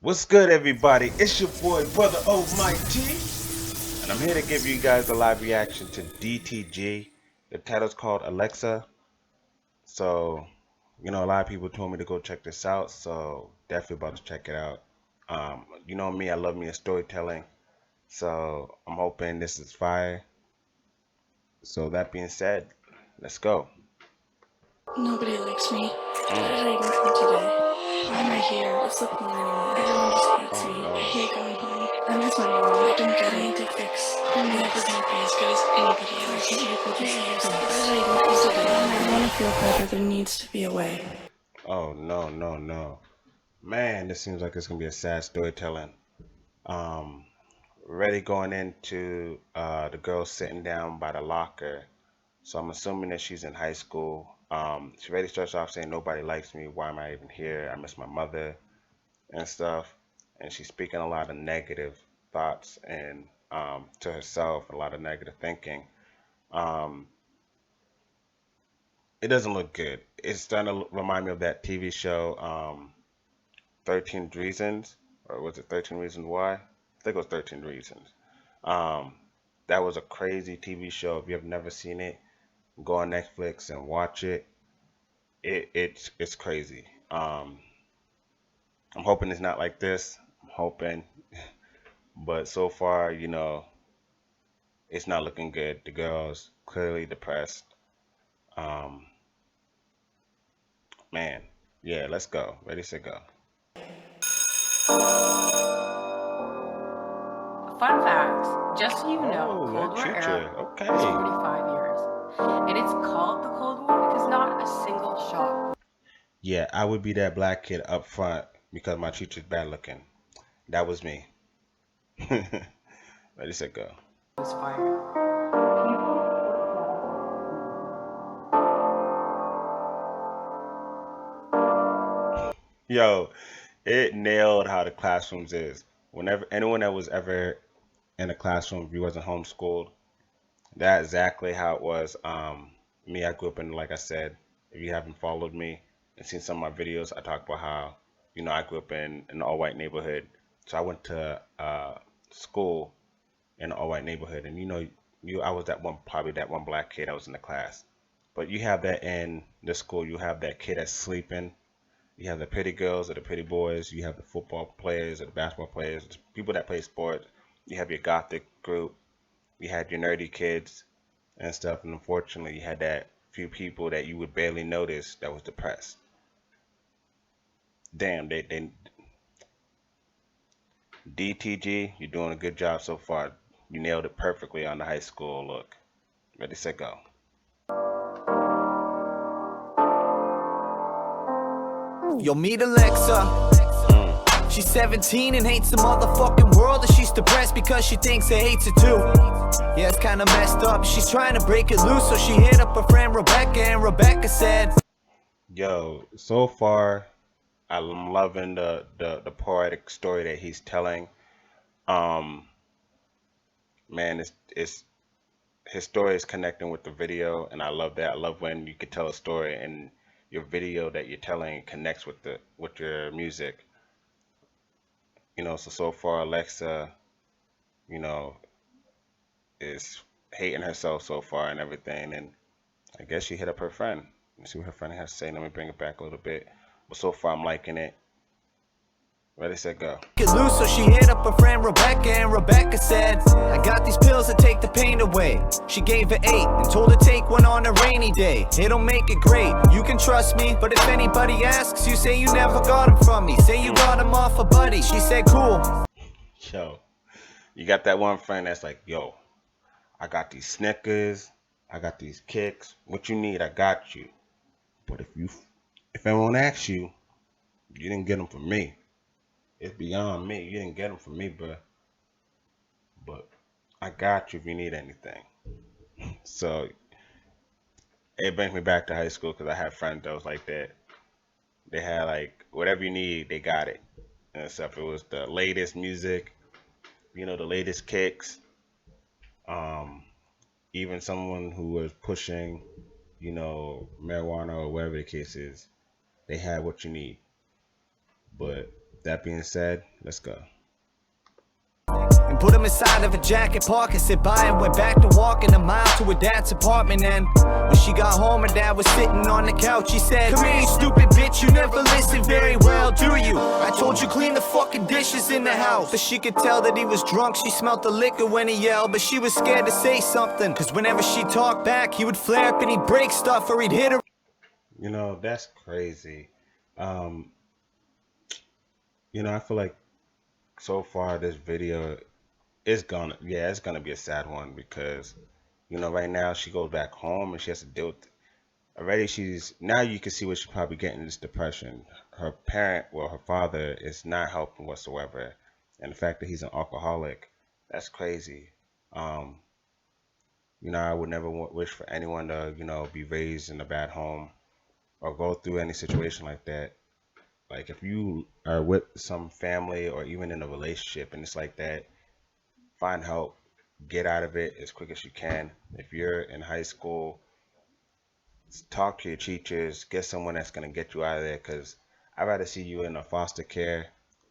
What's good, everybody? It's your boy, Brother Almighty, and I'm here to give you guys a live reaction to DTG. The title's called Alexa. So, a lot of people told me to go check this out, so definitely about to check it out. You know me, I love me a storytelling, so I'm hoping this is fire. So that being said, let's go. Nobody likes me. What did I even come today? Why am I here? What's the point anymore? Everyone just hates me. No. I hate going home. I miss my mom. I don't get it. I need to fix. I'm never gonna be as good as anybody else. I hate people just useless. Why did I even come today? I wanna feel better. There needs to be a way. Oh, no. Man, this seems like it's gonna be a sad storytelling. Um, Already going into the girl sitting down by the locker. So I'm assuming that she's in high school. She already starts off saying nobody likes me. Why am I even here? I miss my mother and stuff. And she's speaking a lot of negative thoughts and to herself, a lot of negative thinking. Um, it doesn't look good. It's starting to remind me of that TV show, 13 Reasons, or was it 13 Reasons Why? I think it was 13 Reasons. Um, that was a crazy TV show. If you have never seen it, go on Netflix and watch it. It's crazy. I'm hoping it's not like this. I'm hoping, but so far, it's not looking good. The girl's clearly depressed. Um, Man, yeah, let's go. Ready, set, go. Fun facts. Just so you know, Oh, Cold that War future. era Okay. was 45 years. And it's called the Cold War because not a single shot Yeah, I would be that black kid up front because my teacher's bad looking. That was me. Ready, set, go. was fired. Yo, it nailed how the classrooms is. Whenever anyone that was ever in a classroom, if you wasn't homeschooled, that's exactly how it was. Me, I grew up in, like I said, if you haven't followed me and seen some of my videos, I talk about how, I grew up in an all-white neighborhood. So I went to school in an all-white neighborhood, and I was probably that one black kid that was in the class. But you have that in the school. You have that kid that's sleeping. You have the pretty girls or the pretty boys. You have the football players or the basketball players, the people that play sports. You have your gothic group. You had your nerdy kids and stuff. And unfortunately, you had that few people that you would barely notice that was depressed. Damn, they DTG, you're doing a good job so far. You nailed it perfectly on the high school look. Ready, set, go. You'll meet Alexa. She's 17 and hates the motherfucking world, and she's depressed because she thinks it hates it too. Yeah, it's kinda messed up. She's trying to break it loose, so she hit up her friend Rebecca, and Rebecca said, Yo, so far, I'm loving the poetic story that he's telling. Um, Man, it's his story is connecting with the video, and I love that. I love when you can tell a story and your video that you're telling connects with your music. So far Alexa, you know, is hating herself so far and everything, and I guess she hit up her friend. Let's see what her friend has to say. Let me bring it back a little bit. But so far I'm liking it. Ready, set, go. get loose, so she hit up her friend Rebecca, and Rebecca said, I got these pills that take the pain away. She gave her 8 and told her take one on a rainy day. It'll make it great, you can trust me. But if anybody asks, you say you never got them from me. Say you got them off a buddy. She said, cool. Yo, you got that one friend that's like, yo, I got these Snickers, I got these kicks. What you need, I got you. But if anyone asks you, you didn't get them from me. It's beyond me. You didn't get them from me, but I got you if you need anything. So it brings me back to high school because I had friends that was like that. They had like whatever you need, they got it and stuff. It was the latest music, the latest kicks. Um, Even someone who was pushing, marijuana or whatever the case is, they had what you need. But That being said, let's go. And put him inside of a jacket pocket, sit by and went back to walking a mile to her dad's apartment. And when she got home, her dad was sitting on the couch. He said, "Come here, you stupid bitch, you never listen very well, do you? I told you clean the fucking dishes in the house." But she could tell that he was drunk, she smelled the liquor when he yelled. But she was scared to say something, cause whenever she talked back, he would flare up and he'd break stuff or he'd hit her. You know, that's crazy. Um, I feel like so far this video it's gonna be a sad one because, right now she goes back home and she has to deal with already now you can see what she's probably getting is depression. Her father is not helping whatsoever. And the fact that he's an alcoholic, that's crazy. Um, I would never wish for anyone to, be raised in a bad home or go through any situation like that. Like if you are with some family or even in a relationship and it's like that, find help, get out of it as quick as you can. If you're in high school, talk to your teachers, get someone that's going to get you out of there because I'd rather see you in a foster care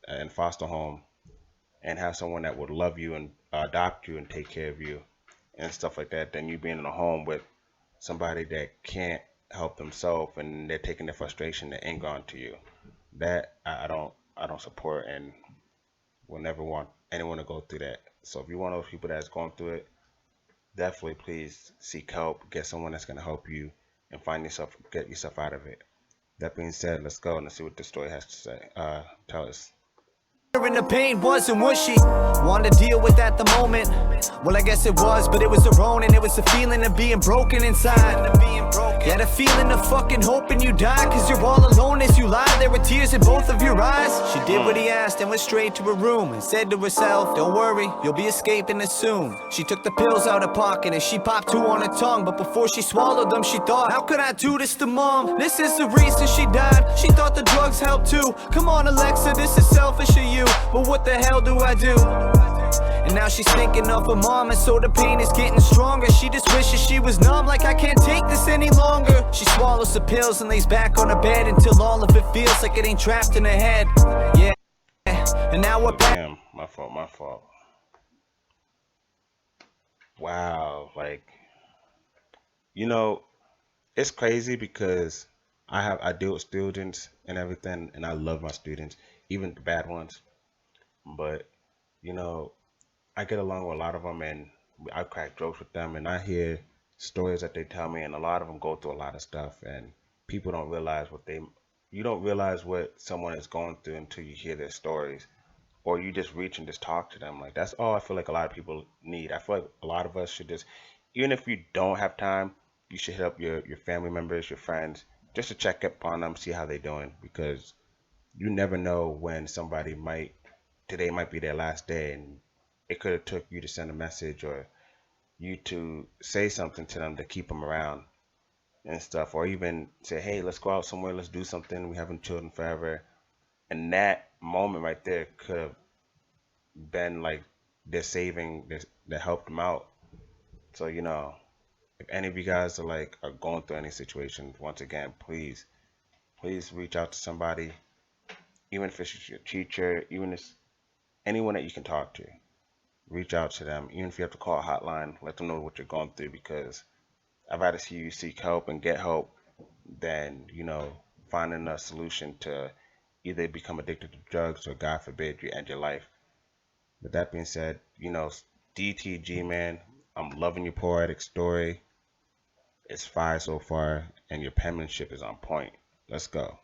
and foster home and have someone that would love you and adopt you and take care of you and stuff like that than you being in a home with somebody that can't help themselves and they're taking their frustration and anger onto you. That I don't support and will never want anyone to go through that. So if you're one of those people that's going through it, definitely please seek help, get someone that's going to help you and get yourself out of it. That being said, let's go and let's see what the story has to say. Tell us. And the pain wasn't what she wanted to deal with at the moment. Well, I guess it was, but it was her own, and it was the feeling of being broken inside. Yeah, the feeling of fucking hoping you die, cause you're all alone as you lie. There were tears in both of your eyes. She did what he asked and went straight to her room and said to herself, "Don't worry, you'll be escaping as soon." She took the pills out of pocket and she popped two on her tongue. But before she swallowed them, she thought, "How could I do this to mom? This is the reason she died." She thought the drugs helped too. Come on, Alexa, this is selfish of you. But what the hell do I do? And now she's thinking of her mom, and so the pain is getting stronger. She just wishes she was numb, like I can't take this any longer. She swallows the pills and lays back on her bed until all of it feels like it ain't trapped in her head. Yeah, and now we're back. Damn, my fault. Wow, like, it's crazy because I deal with students and everything, and I love my students, even the bad ones. But you know, I get along with a lot of them, and I crack jokes with them, and I hear stories that they tell me, and a lot of them go through a lot of stuff, and people don't realize you don't realize what someone is going through until you hear their stories, or you just reach and just talk to them. Like that's all I feel like a lot of people need. I feel like a lot of us should just, even if you don't have time, you should hit up your family members, your friends, just to check up on them, see how they're doing, because you never know when today might be their last day, and it could have took you to send a message or you to say something to them to keep them around and stuff, or even say, hey, let's go out somewhere, let's do something, we haven't chilled in forever. And that moment right there could have been like their saving that helped them out. So if any of you guys are going through any situation, once again, please reach out to somebody, even if it's your teacher, even if it's anyone that you can talk to. Reach out to them, even if you have to call a hotline, let them know what you're going through, because I'd rather see you seek help and get help than finding a solution to either become addicted to drugs or, God forbid, you end your life. With that being said, DTG, man, I'm loving your poetic story. It's fire so far, and your penmanship is on point. Let's go.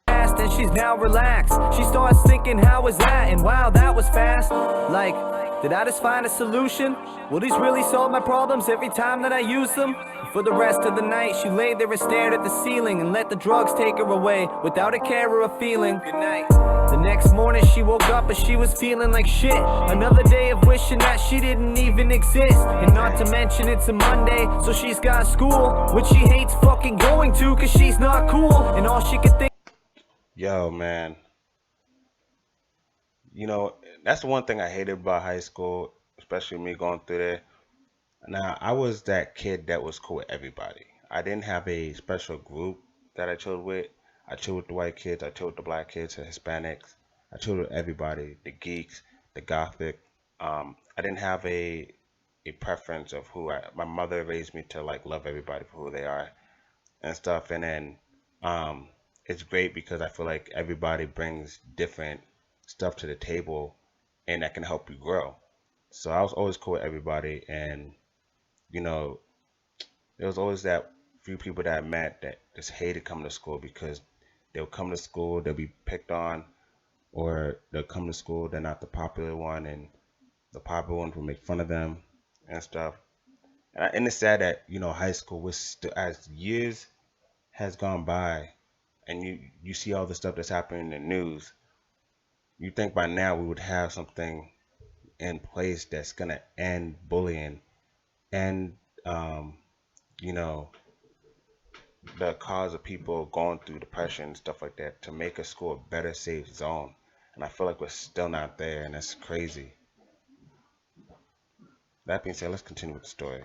And she's now relaxed. She starts thinking, how was that? And wow, that was fast. Like, did I just find a solution? Will these really solve my problems every time that I use them? For the rest of the night, she lay there and stared at the ceiling and let the drugs take her away without a care or a feeling. Good night. The next morning she woke up and she was feeling like shit. Another day of wishing that she didn't even exist. And not to mention it's a Monday, so she's got school, which she hates fucking going to cause she's not cool. And all she could think. Yo, man. That's the one thing I hated about high school, especially me going through there. Now, I was that kid that was cool with everybody. I didn't have a special group that I chilled with. I chill with the white kids, I chill with the black kids, the Hispanics, I chill with everybody, the geeks, the gothic. I didn't have a preference of who I. My mother raised me to like love everybody for who they are and stuff. And then um, it's great because I feel like everybody brings different stuff to the table, and that can help you grow. So I was always cool with everybody, and you know, there was always that few people that I met that just hated coming to school because they'll come to school, they'll be picked on, or they'll come to school, they're not the popular one, and the popular ones will make fun of them and stuff. And it's sad that high school was still, as years has gone by, and you see all the stuff that's happening in the news. You think by now we would have something in place that's gonna end bullying and um, you know the cause of people going through depression and stuff like that to make a school a better safe zone. And I feel like we're still not there, and that's crazy. That being said, let's continue with the story.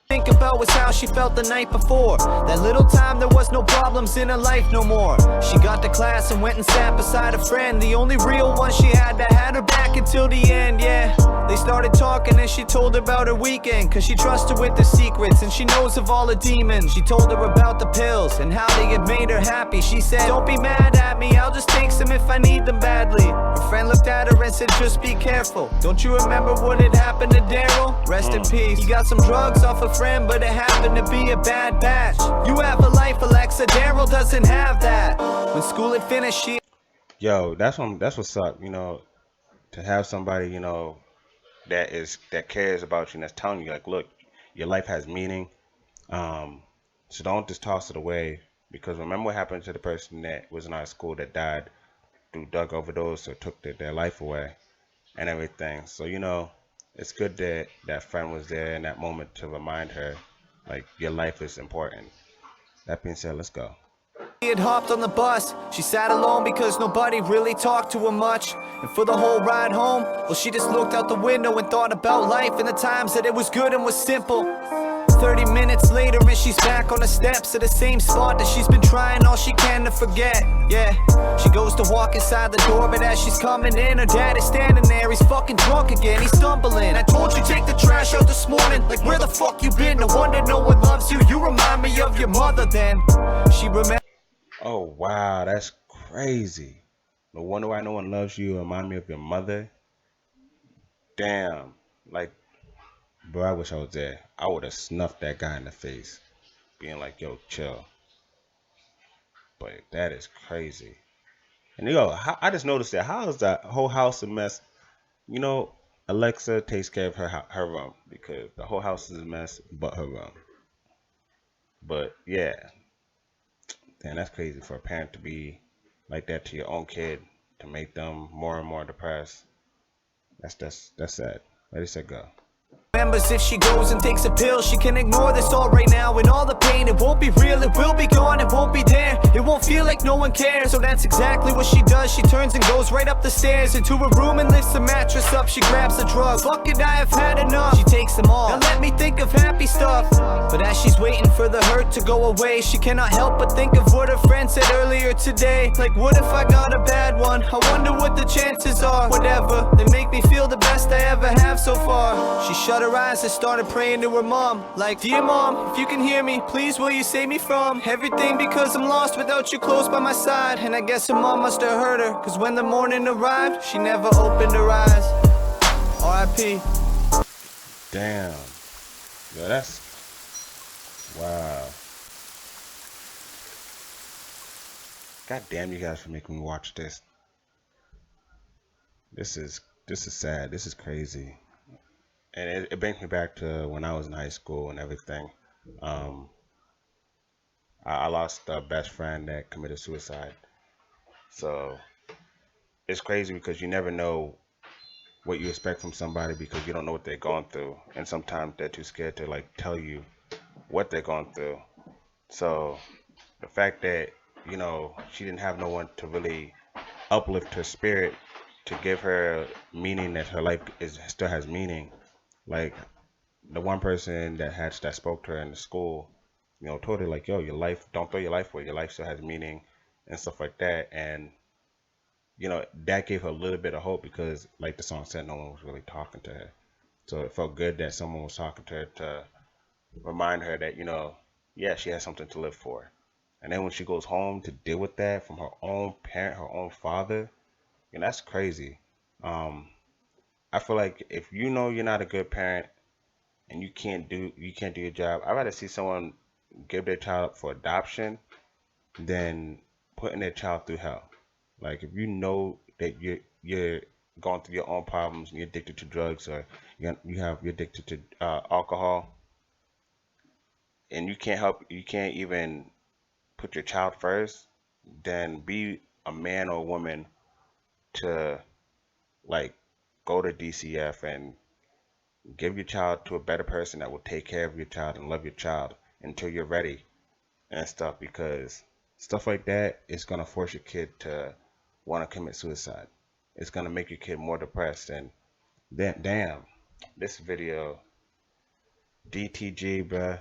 Think about was how she felt the night before. That little time there was no problems in her life no more. She got to class and went and sat beside a friend, the only real one she had that had her back until the end, yeah. They started talking and she told her about her weekend, cause she trusts her with the secrets and she knows of all the demons. She told her about the pills and how they had made her happy. She said, don't be mad at me, I'll just take some if I need them badly. Her friend looked at her and said, just be careful. Don't you remember what had happened to Daryl? Rest in peace. He got some drugs off a friend, but it happened to be a bad batch. You have a life, Alexa, Daryl doesn't have that. When school had finished, she... Yo, that's what's up. To have somebody that cares about you and that's telling you like, look, your life has meaning. So don't just toss it away, because remember what happened to the person that was in our school that died through drug overdose or took their life away and everything. So it's good that that friend was there in that moment to remind her like your life is important. That being said, let's go. She had hopped on the bus. She sat alone because nobody really talked to her much. And for the whole ride home, well, she just looked out the window and thought about life and the times that it was good and was simple. 30 minutes later and she's back on the steps at the same spot that she's been trying all she can to forget. Yeah, she goes to walk inside the door, but as she's coming in, her dad is standing there. He's fucking drunk again, he's stumbling. I told you take the trash out this morning. Like, where the fuck you been? No wonder no one loves you. You remind me of your mother. Then she remembered. Oh wow, that's crazy. No wonder why no one loves you. Remind me of your mother. Damn. Like, bro, I wish I was there. I would have snuffed that guy in the face, being like, yo, chill. But that is crazy. And I just noticed that. How is that whole house a mess? You know, Alexa takes care of her room because the whole house is a mess but her room. But yeah, damn, that's crazy for a parent to be like that to your own kid, to make them more and more depressed. That's sad. Ready, set, go. Remembers if she goes and takes a pill, she can ignore this all right now. And all the pain, it won't be real, it will be gone, it won't be there. It won't feel like no one cares. So that's exactly what she does. She turns and goes right up the stairs into her room and lifts the mattress up. She grabs the drug. Fuck it, I have had enough. She takes them all. Now let me think of happy stuff. But as she's waiting for the hurt to go away, she cannot help but think of what her friend said earlier today. Like, what if I got a bad one? I wonder what the chances are. Whatever, they make me feel the best I ever have so far. She shut her eyes and started praying to her mom. Like, dear mom, if you can hear me, please will you save me from everything, because I'm lost without you close by my side. And I guess her mom must have hurt her, cause when the morning arrived, she never opened her eyes. R.I.P. Damn. Yo, that's wow. God damn you guys for making me watch this. This is sad. This is crazy. And it brings me back to when I was in high school and everything. Um, I lost a best friend that committed suicide. So it's crazy because you never know what you expect from somebody because you don't know what they're going through. And sometimes they're too scared to like tell you what they're going through. So the fact that, she didn't have no one to really uplift her spirit, to give her meaning that her life still has meaning. Like the one person that spoke to her in the school, told her like, yo, your life, don't throw your life away. Your life still has meaning. and stuff like that. And that gave her a little bit of hope because, like the song said, no one was really talking to her. So it felt good that someone was talking to her to remind her that, yeah, she has something to live for. And then when she goes home to deal with that from her own parent, her own father, that's crazy. Um, I feel like if you know you're not a good parent and you can't do your job, I'd rather see someone give their child up for adoption than putting their child through hell. Like if you know that you're going through your own problems and you're addicted to drugs or you're addicted to alcohol and you can't even put your child first, then be a man or a woman to like go to DCF and give your child to a better person that will take care of your child and love your child until you're ready and stuff, because stuff like that is going to force your kid to want to commit suicide. It's going to make your kid more depressed. And then, damn, this video, DTG, bruh,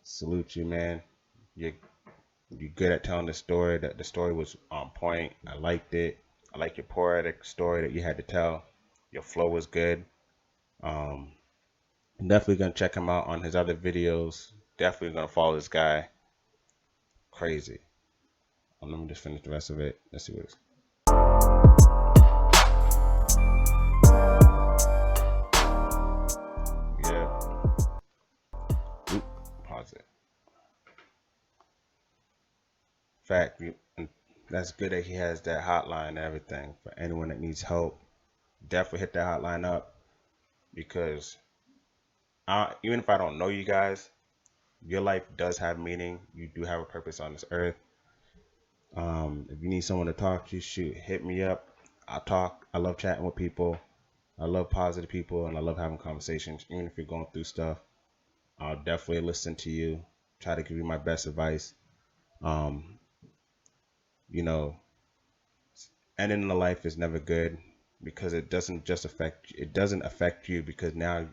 salute you, man. You're good at telling the story. That the story was on point. I liked it. I like your poetic story that you had to tell. Your flow was good. Um, I'm definitely gonna check him out on his other videos. Definitely gonna follow this guy. Crazy. Let me just finish the rest of it. Let's see what it's. Yeah. Oop, pause it. Fact, and that's good that he has that hotline and everything for anyone that needs help. Definitely hit that hotline up because even if I don't know you guys, your life does have meaning. You do have a purpose on this earth. If you need someone to talk to, shoot, hit me up. I'll talk. I love chatting with people. I love positive people, and I love having conversations. Even if you're going through stuff, I'll definitely listen to you. Try to give you my best advice. Um, you know, ending the life is never good because it doesn't affect you because now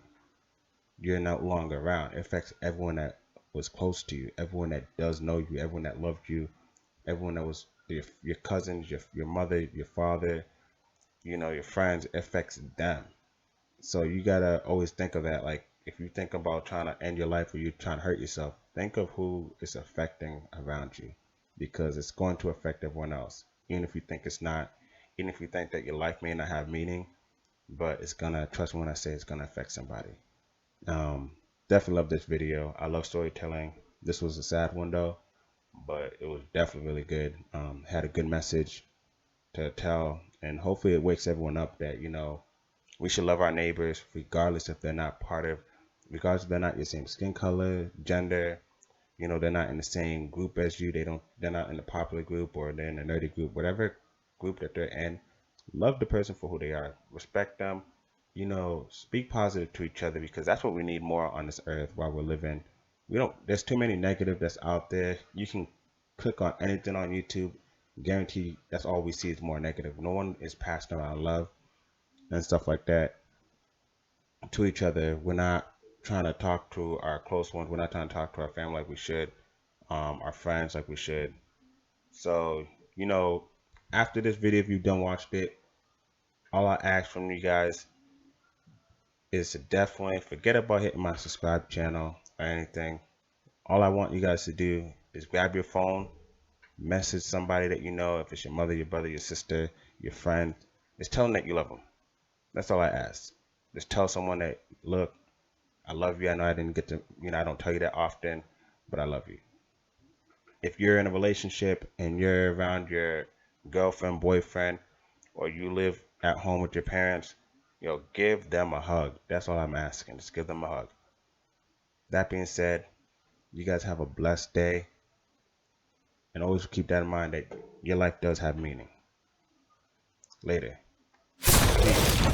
you're no longer around. It affects everyone that was close to you, everyone that does know you, everyone that loved you, everyone that was your cousins, your mother, your father, your friends. It affects them. So you gotta always think of that. Like if you think about trying to end your life or you're trying to hurt yourself, think of who it's affecting around you, because it's going to affect everyone else. Even if you think it's not, even if you think that your life may not have meaning, but it's gonna. Trust me when I say it's gonna affect somebody. Um, Definitely love this video. I love storytelling. This was a sad one though, but it was definitely really good. Had a good message to tell, and hopefully it wakes everyone up that we should love our neighbors regardless if they're not regardless if they're not your same skin color, gender, they're not in the same group as you. They're not in the popular group or they're in the nerdy group, whatever group that they're in. Love the person for who they are. Respect them. Speak positive to each other because that's what we need more on this earth while we're living. There's too many negative that's out there. You can click on anything on YouTube. Guarantee that's all we see is more negative. No one is passing around love and stuff like that to each other. We're not trying to talk to our close ones. We're not trying to talk to our family like we should, our friends like we should. So, after this video, if you've done watched it, all I ask from you guys is to definitely forget about hitting my subscribe channel or anything. All I want you guys to do is grab your phone, message somebody that you know, if it's your mother, your brother, your sister, your friend, just tell them that you love them. That's all I ask. Just tell someone that, look, I love you. I know I didn't get to, I don't tell you that often, but I love you. If you're in a relationship and you're around your girlfriend, boyfriend, or you live at home with your parents, give them a hug. That's all I'm asking. Just give them a hug. That being said, you guys have a blessed day. And always keep that in mind that your life does have meaning. Later. Peace.